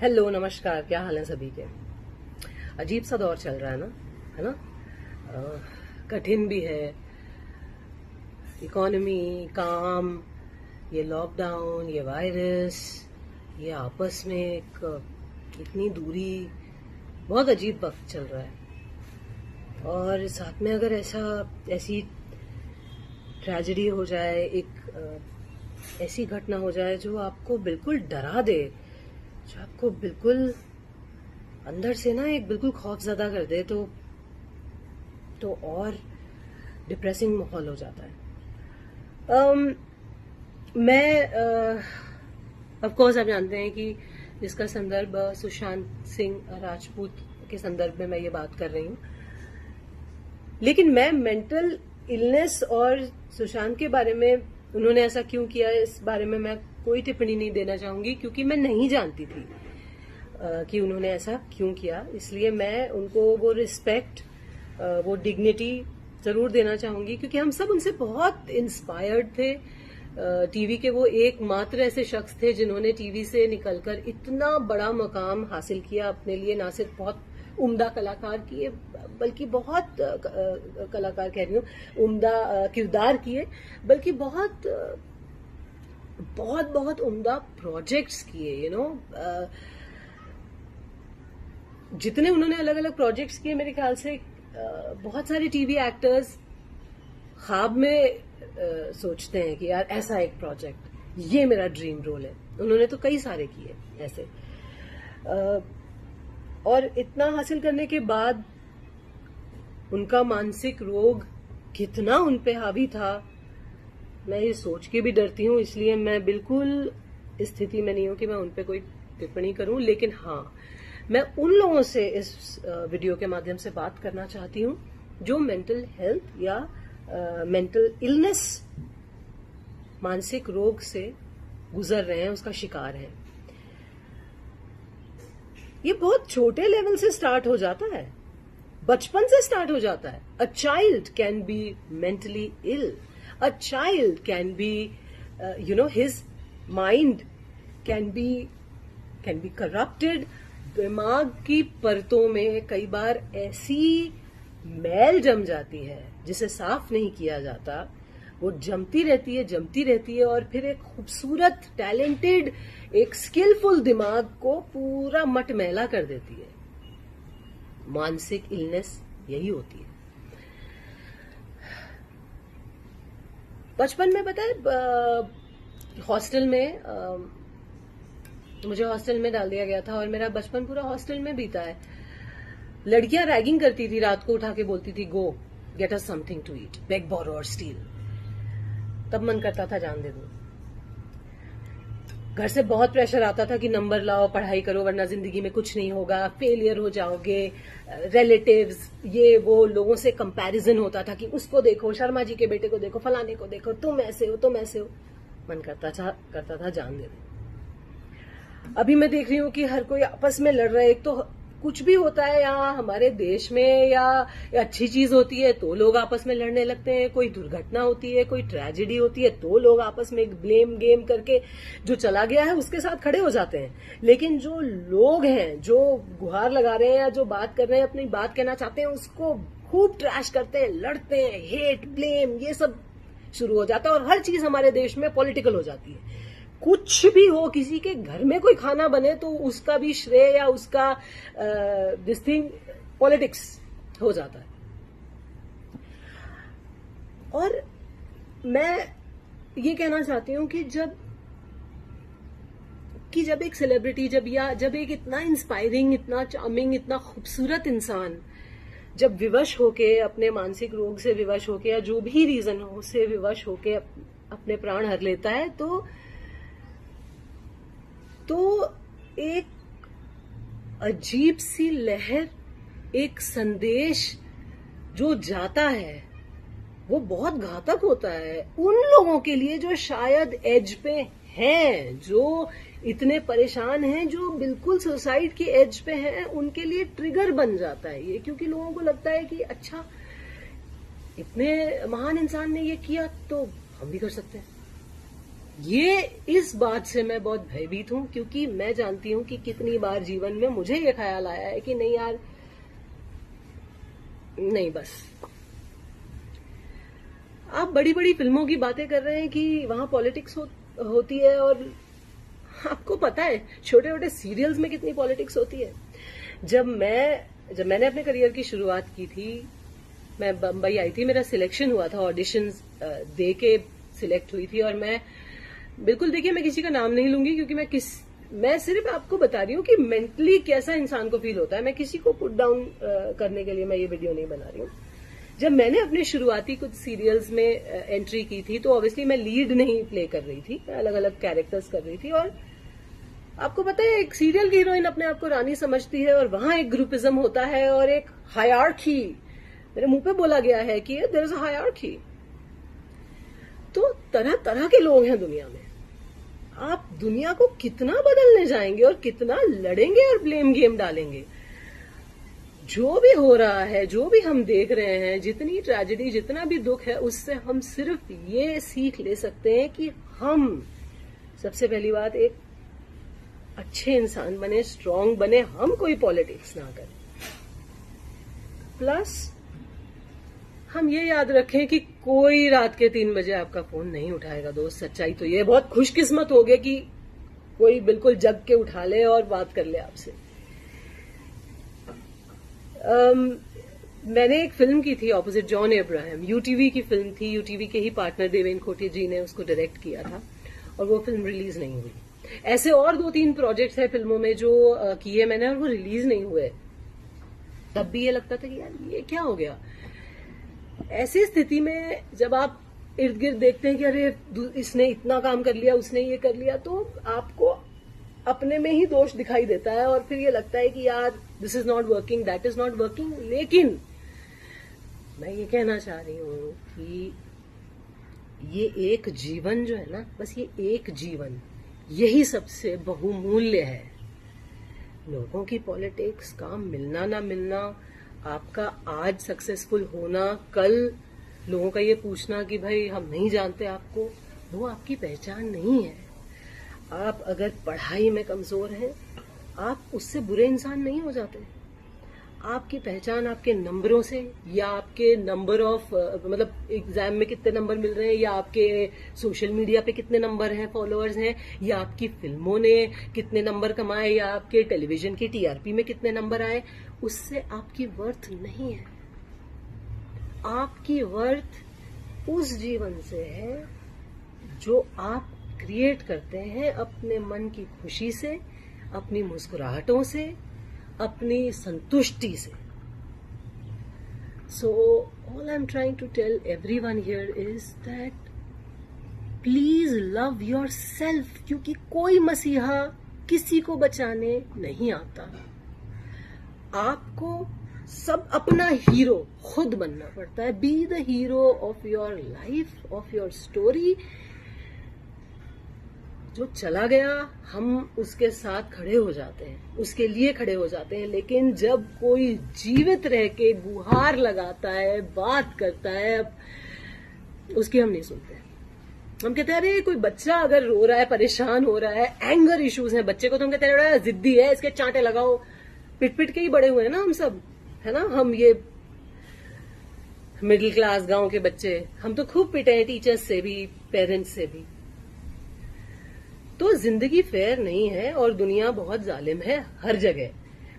Hello, नमस्कार। क्या हाल है सभी के। अजीब सा दौर चल रहा है ना। कठिन भी है। इकोनॉमी, काम, ये लॉकडाउन, ये वायरस, ये आपस में इतनी दूरी, बहुत अजीब वक्त चल रहा है। और साथ में अगर ऐसी ट्रेजेडी हो जाए, ऐसी घटना हो जाए जो आपको बिल्कुल डरा दे, जो आपको बिल्कुल अंदर से ना बिल्कुल खौफजदा कर दे, तो और डिप्रेसिंग माहौल हो जाता है। मैं ऑफ कोर्स आप जानते हैं कि इसका संदर्भ सुशांत सिंह राजपूत के संदर्भ में मैं ये बात कर रही हूँ, लेकिन मैं मेंटल इलनेस और सुशांत के बारे में उन्होंने ऐसा क्यों किया, इस बारे में मैं कोई टिप्पणी नहीं देना चाहूंगी, क्योंकि मैं नहीं जानती थी कि उन्होंने ऐसा क्यों किया। इसलिए मैं उनको वो रिस्पेक्ट, वो डिग्निटी जरूर देना चाहूंगी, क्योंकि हम सब उनसे बहुत इंस्पायर्ड थे। टीवी के वो एकमात्र ऐसे शख्स थे जिन्होंने टीवी से निकलकर इतना बड़ा मकाम हासिल किया अपने लिए। ना सिर्फ बहुत उम्दा कलाकार किए, बल्कि बहुत कलाकार कह रही हूँ, उम्दा किरदार किए, बल्कि बहुत बहुत बहुत उम्दा प्रोजेक्ट्स किए। जितने उन्होंने अलग अलग प्रोजेक्ट्स किए, मेरे ख्याल से बहुत सारे टीवी एक्टर्स ख्वाब में सोचते हैं कि यार ऐसा एक प्रोजेक्ट, ये मेरा ड्रीम रोल है। उन्होंने तो कई सारे किए ऐसे, और इतना हासिल करने के बाद उनका मानसिक रोग कितना उन पे हावी था, मैं ये सोच के भी डरती हूँ। इसलिए मैं बिल्कुल इस स्थिति में नहीं हूं कि मैं उन पे कोई टिप्पणी करूं। लेकिन हाँ, मैं उन लोगों से इस वीडियो के माध्यम से बात करना चाहती हूँ जो मेंटल हेल्थ या मेंटल इलनेस, मानसिक रोग से गुजर रहे हैं, उसका शिकार हैं। ये बहुत छोटे लेवल से स्टार्ट हो जाता है, बचपन से स्टार्ट हो जाता है। A child can be mentally ill, a child can be his mind can be corrupted। दिमाग की परतों में कई बार ऐसी मैल जम जाती है जिसे साफ नहीं किया जाता। वो जमती रहती है और फिर एक खूबसूरत, टैलेंटेड, एक स्किलफुल दिमाग को पूरा मटमैला कर देती है। मानसिक इलनेस यही होती है। बचपन में पता है, हॉस्टल में मुझे हॉस्टल में डाल दिया गया था और मेरा बचपन पूरा हॉस्टल में बीता है। लड़कियां रैगिंग करती थी, रात को उठा के बोलती थी, go get us something to eat, beg borrow और स्टील। तब मन करता था जान दे दो। घर से बहुत प्रेशर आता था कि नंबर लाओ, पढ़ाई करो, वरना जिंदगी में कुछ नहीं होगा, फेलियर हो जाओगे। रिलेटिव्स, ये वो लोगों से कंपैरिजन होता था कि उसको देखो, शर्मा जी के बेटे को देखो, फलाने को देखो, तुम ऐसे हो। मन करता था जान दे दो। अभी मैं देख रही हूँ कि हर कोई आपस में लड़ रहा है। एक तो कुछ भी होता है यहाँ हमारे देश में, या अच्छी चीज होती है तो लोग आपस में लड़ने लगते हैं। कोई दुर्घटना होती है, कोई ट्रेजेडी होती है तो लोग आपस में एक ब्लेम गेम करके जो चला गया है उसके साथ खड़े हो जाते हैं। लेकिन जो लोग हैं, जो गुहार लगा रहे हैं या जो बात कर रहे हैं, अपनी बात कहना चाहते हैं, उसको खूब ट्रैश करते हैं, लड़ते हैं, हेट, ब्लेम, ये सब शुरू हो जाता है। और हर चीज हमारे देश में पॉलिटिकल हो जाती है। कुछ भी हो, किसी के घर में कोई खाना बने तो उसका भी श्रेय या उसका दिस थिंग पॉलिटिक्स हो जाता है। और मैं ये कहना चाहती हूं कि जब एक सेलिब्रिटी, जब एक इतना इंस्पायरिंग, इतना चार्मिंग, इतना खूबसूरत इंसान जब विवश होके, अपने मानसिक रोग से विवश होके, या जो भी रीजन हो उससे विवश होके अपने प्राण हर लेता है, तो एक अजीब सी लहर, एक संदेश जो जाता है, वो बहुत घातक होता है उन लोगों के लिए जो शायद एज पे हैं, जो इतने परेशान हैं, जो बिल्कुल सुसाइड की एज पे हैं। उनके लिए ट्रिगर बन जाता है ये, क्योंकि लोगों को लगता है कि अच्छा, इतने महान इंसान ने ये किया तो हम भी कर सकते हैं। ये इस बात से मैं बहुत भयभीत हूं, क्योंकि मैं जानती हूं कि कितनी बार जीवन में मुझे ये ख्याल आया है कि नहीं यार, नहीं बस। आप बड़ी बड़ी फिल्मों की बातें कर रहे हैं कि वहां पॉलिटिक्स होती है, और आपको पता है छोटे छोटे सीरियल्स में कितनी पॉलिटिक्स होती है। जब मैंने अपने करियर की शुरुआत की थी, मैं बम्बई आई थी, मेरा सिलेक्शन हुआ था, ऑडिशंस दे के सिलेक्ट हुई थी, और मैं बिल्कुल, देखिए मैं किसी का नाम नहीं लूंगी, क्योंकि मैं सिर्फ आपको बता रही हूँ कि मेंटली कैसा इंसान को फील होता है। मैं किसी को पुट डाउन करने के लिए मैं ये वीडियो नहीं बना रही हूँ। जब मैंने अपने शुरुआती कुछ सीरियल्स में एंट्री की थी, तो ऑब्वियसली मैं लीड नहीं प्ले कर रही थी, मैं अलग अलग कैरेक्टर्स कर रही थी। और आपको पता है, एक सीरियल की हीरोइन अपने आप को रानी समझती है, और वहां एक ग्रुपिज्म होता है और एक हायरार्की, मेरे मुंह पे बोला गया है कि देयर इज अ हायरार्की। तो तरह तरह के लोग हैं दुनिया में। आप दुनिया को कितना बदलने जाएंगे और कितना लड़ेंगे और ब्लेम गेम डालेंगे। जो भी हो रहा है, जो भी हम देख रहे हैं, जितनी ट्रेजेडी, जितना भी दुख है, उससे हम सिर्फ ये सीख ले सकते हैं कि हम सबसे पहली बात एक अच्छे इंसान बने, स्ट्रांग बने, हम कोई पॉलिटिक्स ना करें। प्लस हम ये याद रखें कि कोई रात के 3 बजे आपका फोन नहीं उठाएगा दोस्त। सच्चाई तो ये, बहुत खुशकिस्मत हो गए कि कोई बिल्कुल जग के उठा ले और बात कर ले आपसे। मैंने एक फिल्म की थी ऑपोजिट जॉन अब्राहम, यूटीवी की फिल्म थी, यूटीवी के ही पार्टनर देवेन खोटे जी ने उसको डायरेक्ट किया था, और वो फिल्म रिलीज नहीं हुई। ऐसे और 2-3 प्रोजेक्ट्स हैं फिल्मों में जो किए मैंने, और वो रिलीज नहीं हुए। तब भी ये लगता था कि यार ये क्या हो गया। ऐसी स्थिति में जब आप इर्द गिर्द देखते हैं कि अरे इसने इतना काम कर लिया, उसने ये कर लिया, तो आपको अपने में ही दोष दिखाई देता है, और फिर ये लगता है कि यार this is not working, that is not working. लेकिन मैं ये कहना चाह रही हूं कि ये एक जीवन जो है ना, बस ये एक जीवन, यही सबसे बहुमूल्य है। लोगों की पॉलिटिक्स, काम मिलना ना मिलना, आपका आज सक्सेसफुल होना, कल लोगों का ये पूछना कि भाई हम नहीं जानते आपको, वो आपकी पहचान नहीं है। आप अगर पढ़ाई में कमजोर हैं, आप उससे बुरे इंसान नहीं हो जाते। आपकी पहचान आपके नंबरों से, या आपके नंबर ऑफ मतलब एग्जाम में कितने नंबर मिल रहे हैं, या आपके सोशल मीडिया पे कितने नंबर हैं, फॉलोअर्स हैं, या आपकी फिल्मों ने कितने नंबर कमाए, या आपके टेलीविजन की टीआरपी में कितने नंबर आए, उससे आपकी वर्थ नहीं है। आपकी वर्थ उस जीवन से है जो आप क्रिएट करते हैं अपने मन की खुशी से, अपनी मुस्कुराहटों से, अपनी संतुष्टि से। So all I'm trying to tell everyone here is that please love yourself, क्योंकि कोई मसीहा किसी को बचाने नहीं आता। आपको सब अपना हीरो खुद बनना पड़ता है। B the hero of your life, of your story. जो चला गया हम उसके साथ खड़े हो जाते हैं, उसके लिए खड़े हो जाते हैं, लेकिन जब कोई जीवित रह के गुहार लगाता है, बात करता है, उसकी हम नहीं सुनते। हम कहते हैं अरे कोई बच्चा अगर रो रहा है, परेशान हो रहा है, एंगर इश्यूज हैं बच्चे को, तो हम कहते हैं जिद्दी है, इसके चांटे लगाओ। पिट पिट के ही बड़े हुए हैं ना हम सब, है ना। हम ये मिडिल क्लास गांव के बच्चे, हम तो खूब पिटे हैं, टीचर्स से भी, पेरेंट्स से भी। तो जिंदगी फेयर नहीं है और दुनिया बहुत जालिम है हर जगह।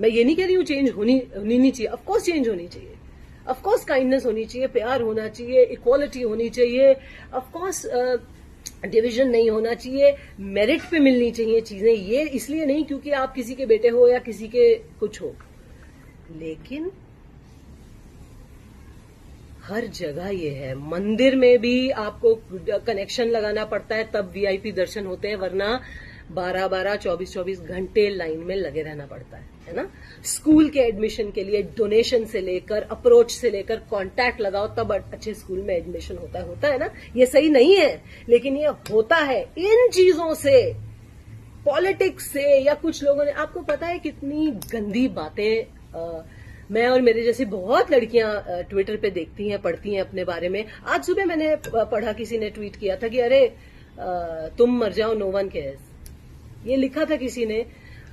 मैं ये नहीं कह रही हूँ चेंज होनी नहीं चाहिए, ऑफकोर्स चेंज होनी चाहिए, ऑफकोर्स काइंडनेस होनी चाहिए, प्यार होना चाहिए, इक्वालिटी होनी चाहिए, ऑफकोर्स डिवीजन नहीं होना चाहिए, मेरिट पे मिलनी चाहिए चीजें। ये इसलिए नहीं क्योंकि आप किसी के बेटे हो या किसी के कुछ हो, लेकिन हर जगह ये है। मंदिर में भी आपको कनेक्शन लगाना पड़ता है, तब वीआईपी दर्शन होते हैं, वरना 12-12, 24-24 घंटे लाइन में लगे रहना पड़ता है ना। स्कूल के एडमिशन के लिए डोनेशन से लेकर, अप्रोच से लेकर, कांटेक्ट लगाओ तब अच्छे स्कूल में एडमिशन होता है ना। ये सही नहीं है, लेकिन ये होता है। इन चीजों से, पॉलिटिक्स से, या कुछ लोगों ने, आपको पता है कितनी गंदी बातें मैं और मेरे जैसी बहुत लड़कियां ट्विटर पे देखती हैं, पढ़ती हैं अपने बारे में। आज सुबह मैंने पढ़ा, किसी ने ट्वीट किया था कि अरे तुम मर जाओ, नो वन केयर्स। ये लिखा था किसी ने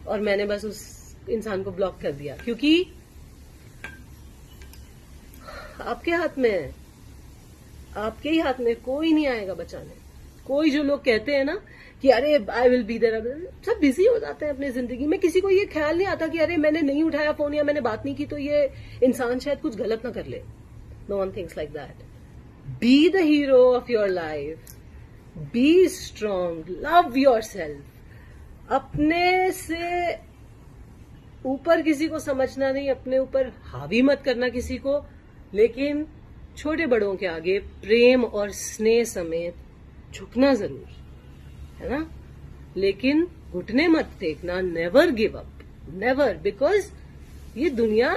और मैंने बस उस इंसान को ब्लॉक कर दिया, क्योंकि आपके हाथ में है, आपके ही हाथ में, कोई नहीं आएगा बचाने। कोई जो लोग कहते हैं ना कि अरे आई विल बी देयर, सब बिजी हो जाते हैं अपनी जिंदगी में। किसी को ये ख्याल नहीं आता कि अरे मैंने नहीं उठाया फोन या मैंने बात नहीं की तो ये इंसान शायद कुछ गलत ना कर ले। No one thinks like that. Be the hero of your life, be strong, love yourself. अपने से ऊपर किसी को समझना नहीं, अपने ऊपर हावी मत करना किसी को, लेकिन छोटे बड़ों के आगे प्रेम और स्नेह समेत झुकना जरूर है ना, लेकिन घुटने मत टेकना। Never give up, never, because ये दुनिया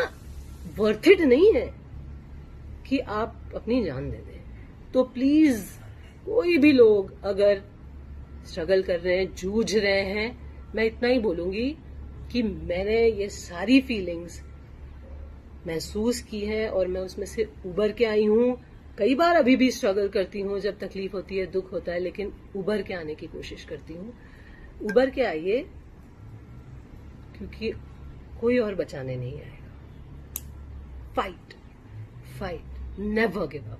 वर्थ इट नहीं है कि आप अपनी जान दे दें। तो प्लीज कोई भी लोग अगर स्ट्रगल कर रहे हैं, जूझ रहे हैं, मैं इतना ही बोलूंगी कि मैंने ये सारी फीलिंग्स महसूस की है और मैं उसमें से उबर के आई हूं। कई बार अभी भी स्ट्रगल करती हूँ, जब तकलीफ होती है, दुख होता है, लेकिन उबर के आने की कोशिश करती हूँ। उबर के आइए, क्योंकि कोई और बचाने नहीं आएगा। Fight, fight, never give up.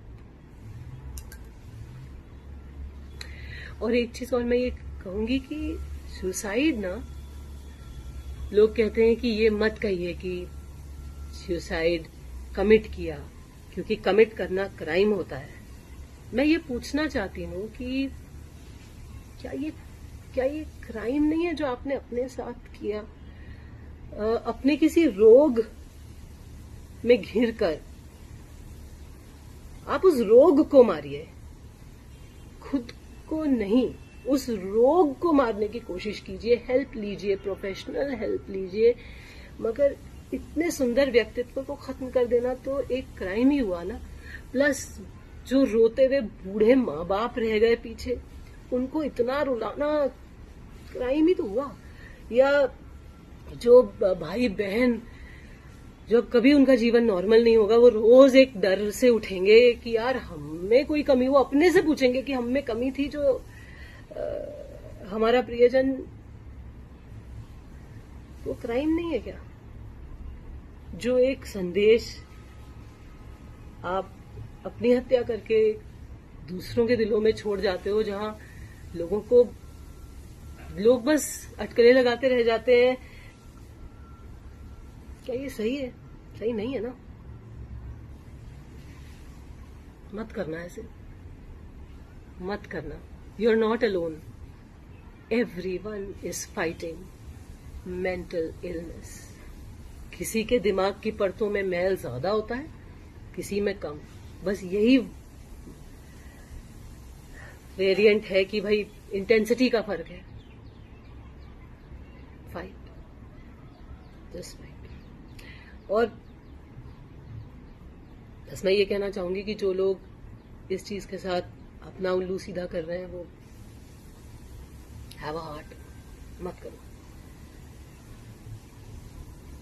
और एक चीज और मैं ये कहूंगी कि सुसाइड ना, लोग कहते हैं कि ये मत कहिए कि सुसाइड कमिट किया, क्योंकि कमिट करना क्राइम होता है। मैं ये पूछना चाहती हूँ कि क्या ये क्राइम नहीं है जो आपने अपने साथ किया? अपने किसी रोग में घिर कर आप उस रोग को मारिए, खुद को नहीं। उस रोग को मारने की कोशिश कीजिए, हेल्प लीजिए, प्रोफेशनल हेल्प लीजिए, मगर इतने सुंदर व्यक्तित्व को खत्म कर देना तो एक क्राइम ही हुआ ना। प्लस जो रोते हुए बूढ़े माँ बाप रह गए पीछे, उनको इतना रुलाना क्राइम ही तो हुआ। या जो भाई बहन, जब कभी उनका जीवन नॉर्मल नहीं होगा, वो रोज एक डर से उठेंगे कि यार हमें कोई कमी, वो अपने से पूछेंगे कि हम में कमी थी जो हमारा प्रियजन, वो क्राइम नहीं है क्या? जो एक संदेश आप अपनी हत्या करके दूसरों के दिलों में छोड़ जाते हो, जहां लोग बस अटकलें लगाते रह जाते हैं, क्या ये सही है? सही नहीं है ना। मत करना ऐसे, मत करना। You are not alone, everyone is fighting mental illness. किसी के दिमाग की परतों में मैल ज्यादा होता है, किसी में कम। बस यही वेरिएंट है कि भाई इंटेंसिटी का फर्क है। Fight, just fight. और बस मैं ये कहना चाहूंगी कि जो लोग इस चीज के साथ अपना उल्लू सीधा कर रहे हैं, वो हैव अ हार्ट, मत करो।